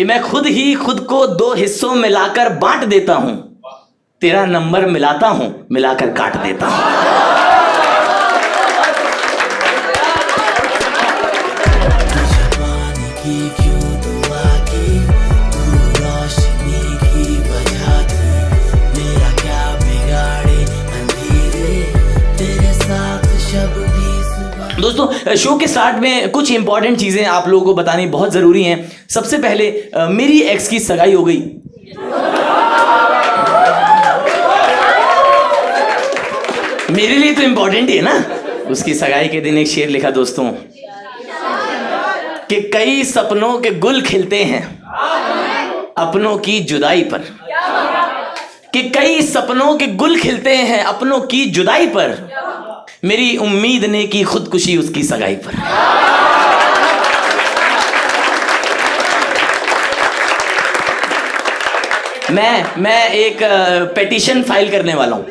कि मैं खुद ही खुद को दो हिस्सों में लाकर बांट देता हूं, तेरा नंबर मिलाता हूं, मिलाकर काट देता हूं। दोस्तों, शो के स्टार्ट में कुछ इंपॉर्टेंट चीजें आप लोगों को बतानी बहुत जरूरी हैं। सबसे पहले मेरी एक्स की सगाई हो गई। मेरे लिए तो इंपॉर्टेंट ही है ना। उसकी सगाई के दिन एक शेर लिखा दोस्तों कि कई सपनों के गुल खिलते हैं अपनों की जुदाई पर, कि कई सपनों के गुल खिलते हैं अपनों की जुदाई पर, मेरी उम्मीद ने की खुदकुशी उसकी सगाई पर। मैं एक पिटीशन फाइल करने वाला हूं।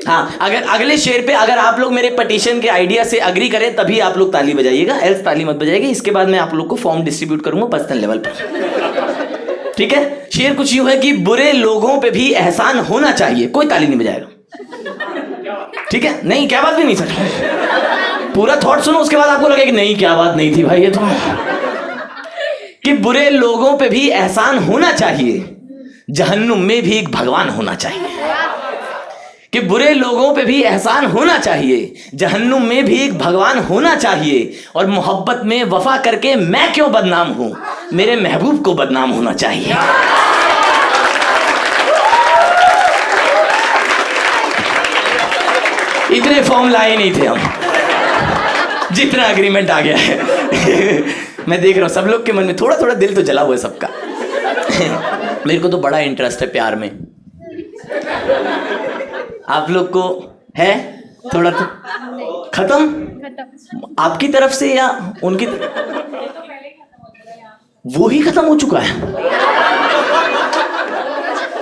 हाँ, अगर अगले शेर पे अगर आप लोग मेरे पिटीशन के आइडिया से अग्री करें तभी आप लोग ताली बजाइएगा, एल्स ताली मत बजाइएगा। इसके बाद मैं आप लोग को फॉर्म डिस्ट्रीब्यूट करूंगा पर्सनल लेवल पर, ठीक है। शेर कुछ यूं है कि बुरे लोगों पे भी एहसान होना चाहिए। कोई ताली नहीं बजाएगा, ठीक है। नहीं, क्या बात भी नहीं सर, पूरा थॉट सुनो, उसके बाद आपको लगे कि नहीं क्या बात नहीं थी भाई ये तो। कि बुरे लोगों पे भी एहसान होना चाहिए, जहन्नुम में भी एक भगवान होना चाहिए। कि बुरे लोगों पे भी एहसान होना चाहिए, जहन्नुम में भी एक भगवान होना चाहिए, और मोहब्बत में वफा करके मैं क्यों बदनाम हूं, मेरे महबूब को बदनाम होना चाहिए। इतने फॉर्म लाए नहीं थे हम, जितना एग्रीमेंट आ गया है। मैं देख रहा हूं सब लोग के मन में थोड़ा थोड़ा दिल तो जला हुआ है सबका। मेरे को तो बड़ा इंटरेस्ट है प्यार में। आप लोग को है थोड़ा तो? खत्म आपकी तरफ से या उनकी वो ही खत्म हो चुका है?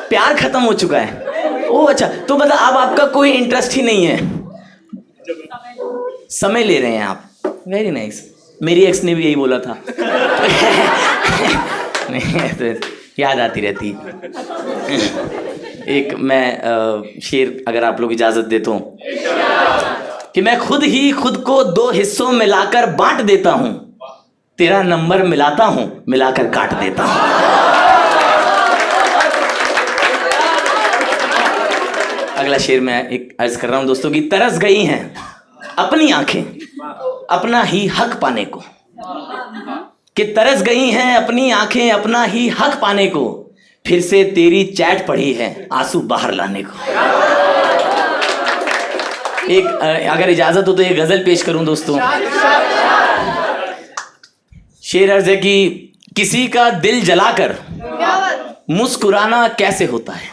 प्यार खत्म हो चुका है? ओ अच्छा, तो मतलब अब आपका कोई इंटरेस्ट ही नहीं है, समय ले रहे हैं आप। Very nice. मेरी एक्स ने भी यही बोला था। नहीं तो याद आती रहती। एक मैं शेर अगर आप लोग इजाजत दे तो, कि मैं खुद ही खुद को दो हिस्सों में लाकर बांट देता हूं, तेरा नंबर मिलाता हूं, मिलाकर काट देता हूं। अगला शेर मैं एक अर्ज कर रहा हूं दोस्तों की, तरस गई हैं अपनी आंखें अपना ही हक पाने को, कि तरस गई हैं अपनी आंखें अपना ही हक पाने को, फिर से तेरी चैट पड़ी है आंसू बाहर लाने को। एक अगर इजाजत हो तो एक गजल पेश करूं दोस्तों। शेर अर्ज है कि किसी का दिल जलाकर मुस्कुराना कैसे होता है,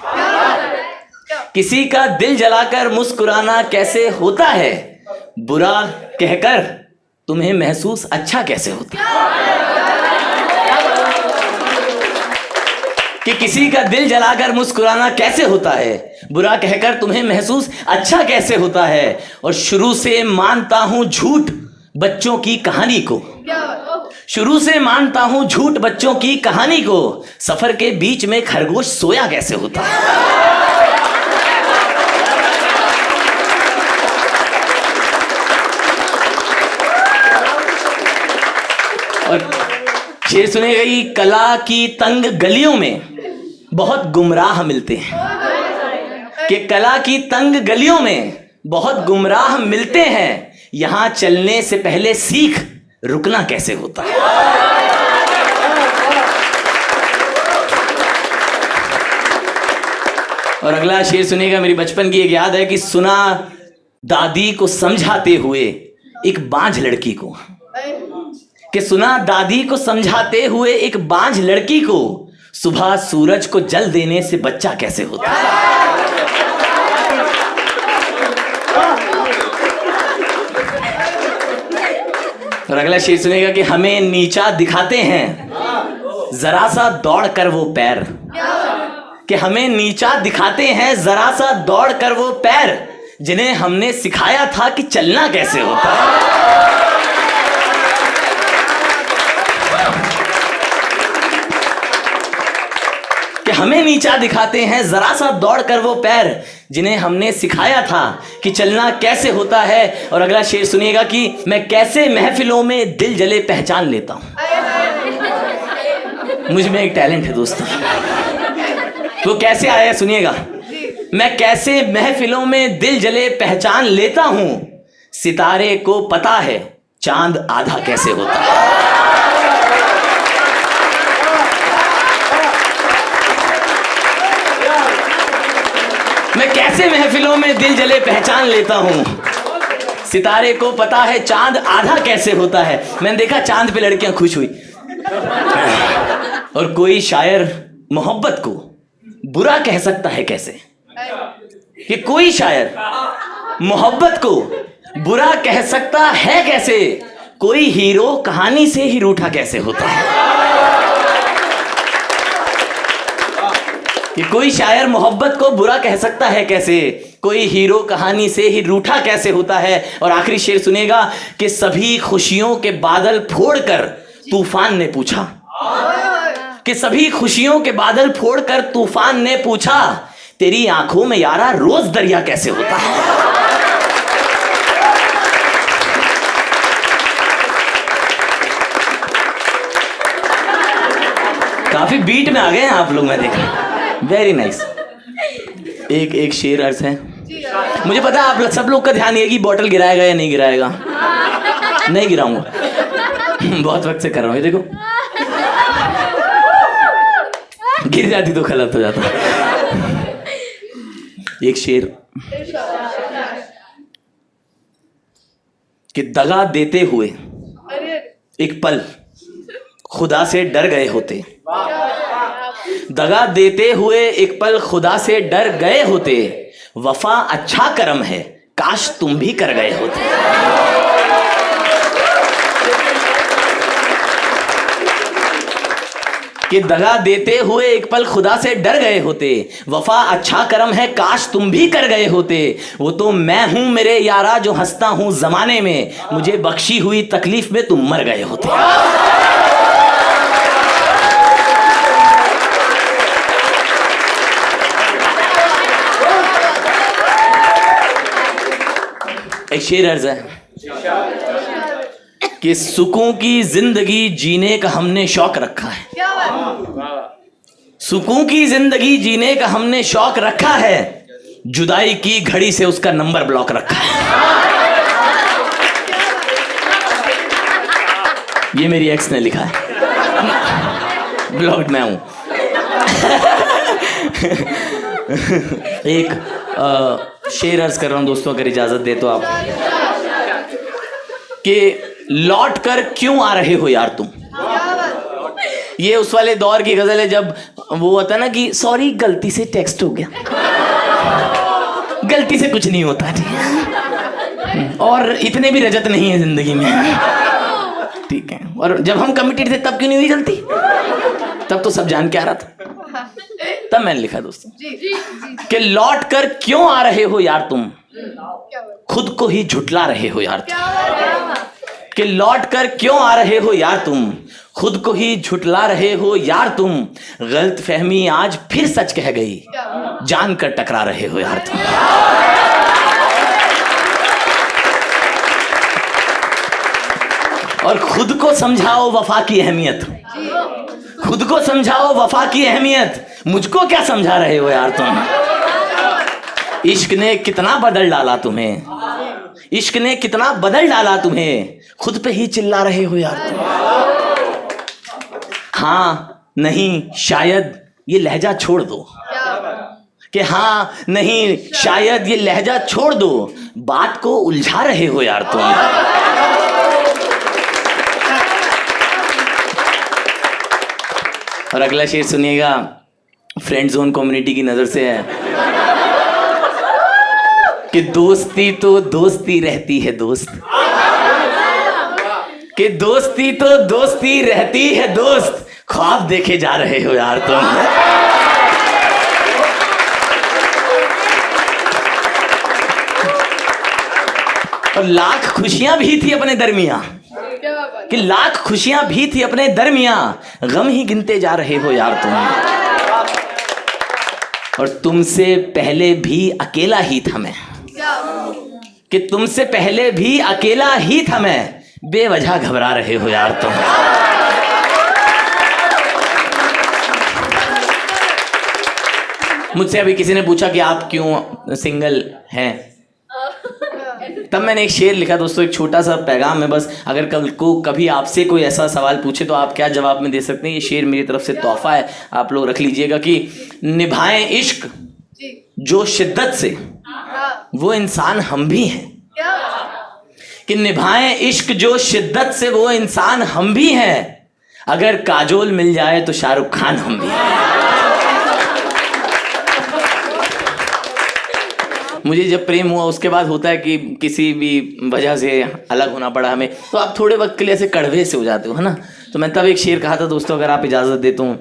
किसी का दिल जलाकर मुस्कुराना कैसे होता है, बुरा कहकर तुम्हें महसूस अच्छा कैसे होता है। कि किसी का दिल जलाकर मुस्कुराना कैसे होता है, बुरा कहकर तुम्हें महसूस अच्छा कैसे होता है, और शुरू से मानता हूं झूठ बच्चों की कहानी को, शुरू से मानता हूं झूठ बच्चों की कहानी को, सफर के बीच में खरगोश सोया कैसे होता है। और शेर सुनेगा कि कला की तंग गलियों में बहुत गुमराह मिलते हैं, कि कला की तंग गलियों में बहुत गुमराह मिलते हैं, यहां चलने से पहले सीख रुकना कैसे होता है। और अगला शेर सुनेगा, मेरी बचपन की एक याद है कि सुना दादी को समझाते हुए एक बांझ लड़की को, कि सुना दादी को समझाते हुए एक बांझ लड़की को, सुबह सूरज को जल देने से बच्चा कैसे होता है। और अगला शेर सुनेगा कि हमें नीचा दिखाते हैं जरा सा दौड़ कर वो पैर, कि हमें नीचा दिखाते हैं जरा सा दौड़ कर वो पैर, जिन्हें हमने सिखाया था कि चलना कैसे होता है। हमें नीचा दिखाते हैं जरा सा दौड़ कर वो पैर जिन्हें हमने सिखाया था कि चलना कैसे होता है। और अगला शेर सुनिएगा कि मैं कैसे महफिलों में दिल जले पहचान लेता हूं। मुझ में एक टैलेंट है दोस्तों, वो कैसे आया सुनिएगा। मैं कैसे महफिलों में दिल जले पहचान लेता हूं, सितारे को पता है चांद आधा कैसे होता है। मैं कैसे महफिलों में दिल जले पहचान लेता हूं, सितारे को पता है चांद आधा कैसे होता है। मैंने देखा चांद पे लड़कियां खुश हुई। और कोई शायर मोहब्बत को बुरा कह सकता है कैसे, कि कोई शायर मोहब्बत को बुरा कह सकता है कैसे, कोई हीरो कहानी से ही रूठा कैसे होता है। कि कोई शायर मोहब्बत को बुरा कह सकता है कैसे, कोई हीरो कहानी से ही रूठा कैसे होता है। और आखिरी शेर सुनेगा कि सभी खुशियों के बादल फोड़कर तूफान ने पूछा, कि सभी खुशियों के बादल फोड़कर तूफान ने पूछा, तेरी आंखों में यारा रोज दरिया कैसे होता है। काफी बीट में आ गए हैं आप लोग, मैं देखा। Very nice. एक शेर अर्ज है। मुझे पता है आप सब लोग का ध्यान ये कि बोतल गिराएगा या नहीं गिराएगा। नहीं गिराऊंगा, बहुत वक्त से कर रहा हूं। ये देखो, गिर जाती तो गलत हो जाता। एक शेर कि दगा देते हुए एक पल खुदा से डर गए होते, दगा देते हुए एक पल खुदा से डर गए होते, वफा अच्छा कर्म है काश तुम भी कर गए होते। कि दगा देते हुए एक पल खुदा से डर गए होते, वफा अच्छा कर्म है काश तुम भी कर गए होते। वो तो मैं हूं मेरे यारा जो हंसता हूं जमाने में, मुझे बख्शी हुई तकलीफ में तुम मर गए होते। एक शेर अर्ज है कि सुकून की जिंदगी जीने का हमने शौक रखा है, सुकून की जिंदगी जीने का हमने शौक रखा है, जुदाई की घड़ी से उसका नंबर ब्लॉक रखा है। ये मेरी एक्स ने लिखा है, ब्लॉक्ड मैं हूं। एक शेर अर्ज कर रहा हूं दोस्तों, अगर इजाजत दे तो आप, कि लौट कर क्यों आ रहे हो यार तुम। ये उस वाले दौर की गजल है जब वो होता है ना कि सॉरी गलती से टेक्स्ट हो गया, गलती से कुछ नहीं होता, ठीक है, और इतने भी रजत नहीं है जिंदगी में, ठीक है। और जब हम कमिटेड थे तब क्यों नहीं हुई गलती, तब तो सब जान के आ रहा था। तब मैंने लिखा दोस्तों कि लौट कर क्यों आ रहे हो यार तुम, खुद को ही झुटला रहे हो यार तुम। कि लौट कर क्यों आ रहे हो यार तुम, खुद को ही झुटला रहे हो यार तुम। गलत फहमी आज फिर सच कह गई, जान कर टकरा रहे हो यार तुम। और खुद को समझाओ वफा की अहमियत, खुद को समझाओ वफा की अहमियत, मुझको क्या समझा रहे हो यार तुम। इश्क ने कितना बदल डाला तुम्हें, इश्क ने कितना बदल डाला तुम्हें, खुद पे ही चिल्ला रहे हो यार तुम। हाँ नहीं शायद ये लहजा छोड़ दो, कि हाँ नहीं शायद ये लहजा छोड़ दो, बात को उलझा रहे हो यार तुम। और अगला शेर सुनिएगा, फ्रेंड जोन कम्युनिटी की नजर से है कि दोस्ती तो दोस्ती रहती है दोस्त, कि दोस्ती तो दोस्ती रहती है दोस्त, ख्वाब देखे जा रहे हो यार तुम। और लाख खुशियां भी थी अपने दरमियां, कि लाख खुशियां भी थी अपने दरमियां, गम ही गिनते जा रहे हो यार तुम। और तुमसे पहले भी अकेला ही था मैं, कि तुमसे पहले भी अकेला ही था मैं, बेवजह घबरा रहे हो यार तुम। मुझसे अभी किसी ने पूछा कि आप क्यों सिंगल हैं, तब मैंने एक शेर लिखा दोस्तों, एक छोटा सा पैगाम है बस। अगर कल को कभी आपसे कोई ऐसा सवाल पूछे तो आप क्या जवाब में दे सकते हैं, ये शेर मेरी तरफ से तोहफा है, आप लोग रख लीजिएगा। कि निभाएं इश्क जो शिद्दत से, वो इंसान हम भी हैं। कि निभाएं इश्क जो शिद्दत से, वो इंसान हम भी हैं। अगर काजोल मिल जाए तो शाहरुख खान हम भी हैं। मुझे जब प्रेम हुआ उसके बाद होता है कि किसी भी वजह से अलग होना पड़ा हमें, तो आप थोड़े वक्त के लिए ऐसे कड़वे से हो जाते हो, है ना। तो मैं तब एक शेर कहा था दोस्तों, अगर आप इजाजत देते हो,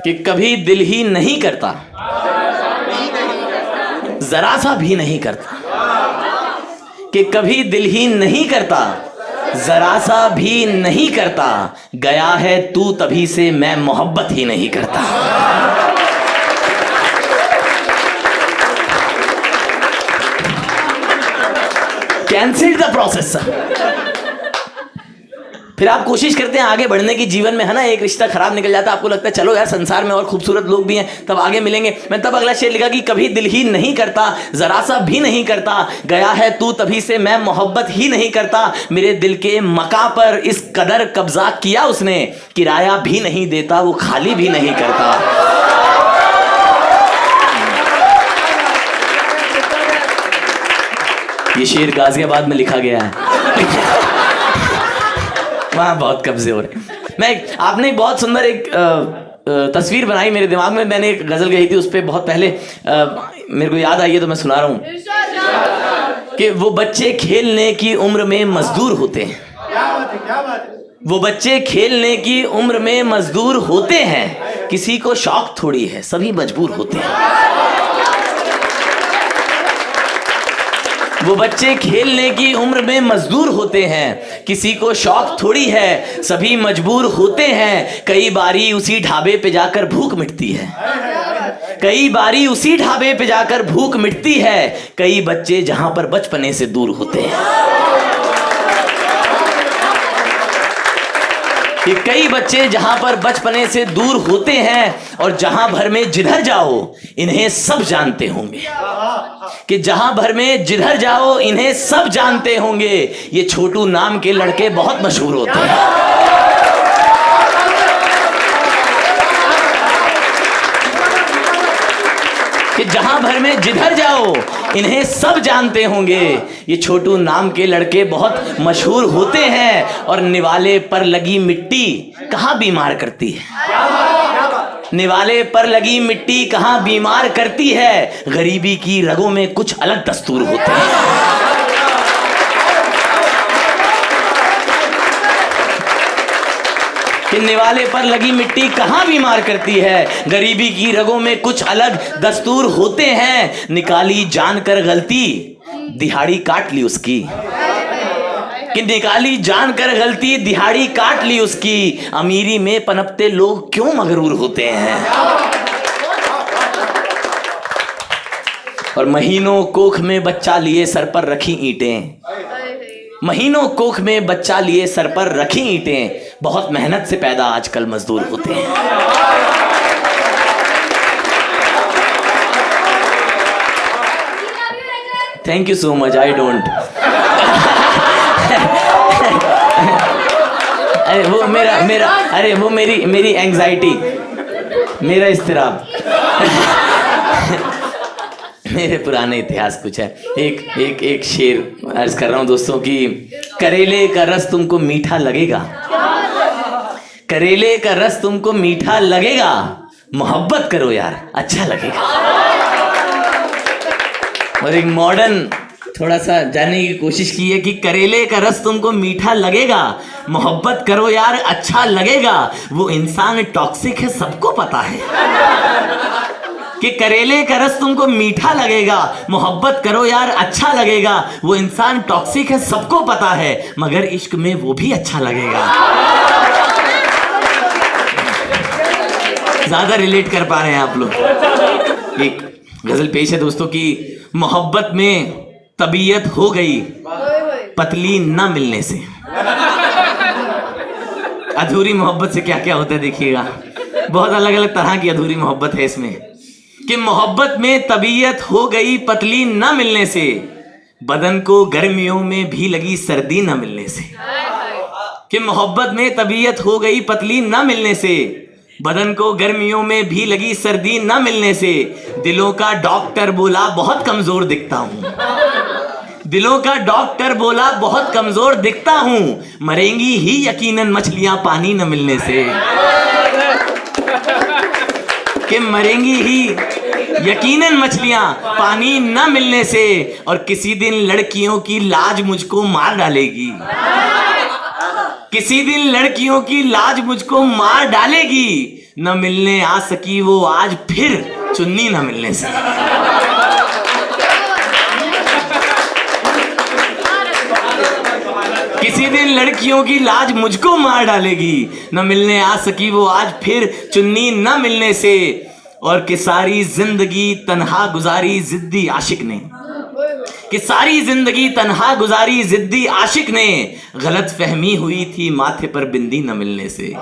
कि कभी दिल ही नहीं करता, जरा सा भी नहीं करता, कि कभी दिल ही नहीं करता, जरा सा भी नहीं करता, गया है तू तभी से मैं मोहब्बत ही नहीं करता। Cancel the process. फिर आप कोशिश करते हैं आगे बढ़ने की जीवन में, है ना। एक रिश्ता खराब निकल जाता है, आपको लगता है चलो यार संसार में और खूबसूरत लोग भी हैं, तब आगे मिलेंगे। मैं तब अगला शेर लिखा कि कभी दिल ही नहीं करता, जरा सा भी नहीं करता, गया है तू तभी से मैं मोहब्बत ही नहीं करता। मेरे दिल के मकां पर इस कदर कब्जा किया उसने, किराया भी नहीं देता, वो खाली भी नहीं करता। ये शेर गाजियाबाद में लिखा गया है। वहाँ बहुत कब्जे हो रहे। आपने बहुत सुंदर एक तस्वीर बनाई मेरे दिमाग में, मैंने एक गजल गई थी उस पर बहुत पहले, मेरे को याद आई है तो मैं सुना रहा हूँ। कि वो बच्चे खेलने की उम्र में मजदूर होते हैं, क्या बात है। वो बच्चे खेलने की उम्र में मजदूर होते हैं, किसी को शौक थोड़ी है, सभी मजबूर होते हैं। वो बच्चे खेलने की उम्र में मजदूर होते हैं, किसी को शौक थोड़ी है, सभी मजबूर होते हैं। कई बारी उसी ढाबे पे जाकर भूख मिटती है, कई बारी उसी ढाबे पे जाकर भूख मिटती है। कई बच्चे जहां पर बचपने से दूर होते हैं, कि कई बच्चे जहां पर बचपने से दूर होते हैं, और जहां भर में जिधर जाओ इन्हें सब जानते होंगे। कि जहां भर में जिधर जाओ इन्हें सब जानते होंगे। ये छोटू नाम के लड़के बहुत मशहूर होते हैं। कि जहां भर में जिधर जाओ इन्हें सब जानते होंगे। ये छोटू नाम के लड़के बहुत मशहूर होते हैं, और निवाले पर लगी मिट्टी कहाँ बीमार करती है, निवाले पर लगी मिट्टी कहाँ बीमार करती है। गरीबी की रगों में कुछ अलग दस्तूर होते हैं। कि निवाले पर लगी मिट्टी कहाँ बीमार करती है, गरीबी की रगों में कुछ अलग दस्तूर होते हैं। निकाली जानकर गलती दिहाड़ी काट ली उसकी, कि निकाली जानकर गलती दिहाड़ी काट ली उसकी। अमीरी में पनपते लोग क्यों मगरूर होते हैं, और महीनों कोख में बच्चा लिए सर पर रखी ईंटें, महीनों कोख में बच्चा लिए सर पर रखी ईंटें। बहुत मेहनत से पैदा आजकल मजदूर होते हैं। Thank you so much. I don't अरे वो मेरा अरे वो मेरी एंग्जाइटी, मेरा इस्तिराब। मेरे पुराने इतिहास कुछ है। एक शेर अर्ज कर रहा हूं दोस्तों कि करेले का रस तुमको मीठा लगेगा, करेले का रस तुमको मीठा लगेगा, मोहब्बत करो यार अच्छा लगेगा। और एक मॉडर्न थोड़ा सा जानने की कोशिश की है कि करेले का रस तुमको मीठा लगेगा, मोहब्बत करो यार अच्छा लगेगा। वो इंसान टॉक्सिक है सबको पता है, कि करेले का रस तुमको मीठा लगेगा, मोहब्बत करो यार अच्छा लगेगा। वो इंसान टॉक्सिक है सबको पता है, मगर इश्क में वो भी अच्छा लगेगा। ज्यादा रिलेट कर पा रहे हैं आप लोग। एक गजल पेश है दोस्तों की, मोहब्बत में तबीयत हो गई पतली ना मिलने से। अधूरी मोहब्बत से क्या क्या होता है देखिएगा, बहुत अलग अलग तरह की अधूरी मोहब्बत है इसमें। कि मोहब्बत में तबीयत हो गई पतली ना मिलने से, बदन को गर्मियों में भी लगी सर्दी ना मिलने से। कि मोहब्बत में तबीयत हो गई पतली ना मिलने से, बदन को गर्मियों में भी लगी सर्दी ना मिलने से, दिलों का डॉक्टर बोला बहुत कमजोर दिखता हूं। दिलों का डॉक्टर बोला बहुत कमजोर दिखता हूं, मरेंगी ही यकीनन मछलियां पानी न मिलने से। कि मरेंगी ही यकीनन मछलियां पानी न मिलने से, और किसी दिन लड़कियों की लाज मुझको मार डालेगी। किसी दिन लड़कियों की लाज मुझको मार डालेगी, न मिलने आ सकी वो आज फिर चुन्नी न मिलने से। किसी दिन लड़कियों की लाज मुझको मार डालेगी, न मिलने आ सकी वो आज फिर चुन्नी न मिलने से। और कि सारी जिंदगी तन्हा गुजारी जिद्दी आशिक ने, कि सारी जिंदगी तन्हा गुजारी जिद्दी आशिक ने, गलत फहमी हुई थी माथे पर बिंदी न मिलने से।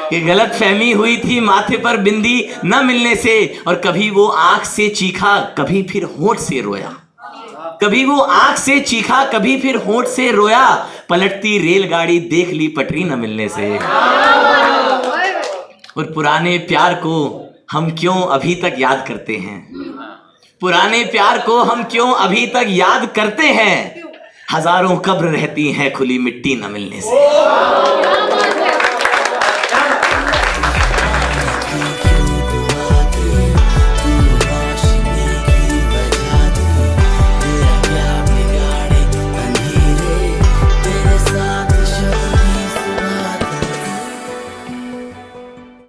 कि गलत फहमी हुई थी माथे पर बिंदी न मिलने से, और कभी वो आंख से चीखा कभी फिर होंठ से रोया। कभी वो आंख से चीखा कभी फिर होंठ से रोया, पलटती रेलगाड़ी देख ली पटरी न मिलने से। और पुराने प्यार को हम क्यों अभी तक याद करते हैं, पुराने प्यार को हम क्यों अभी तक याद करते हैं, हजारों कब्र रहती हैं खुली मिट्टी न मिलने से।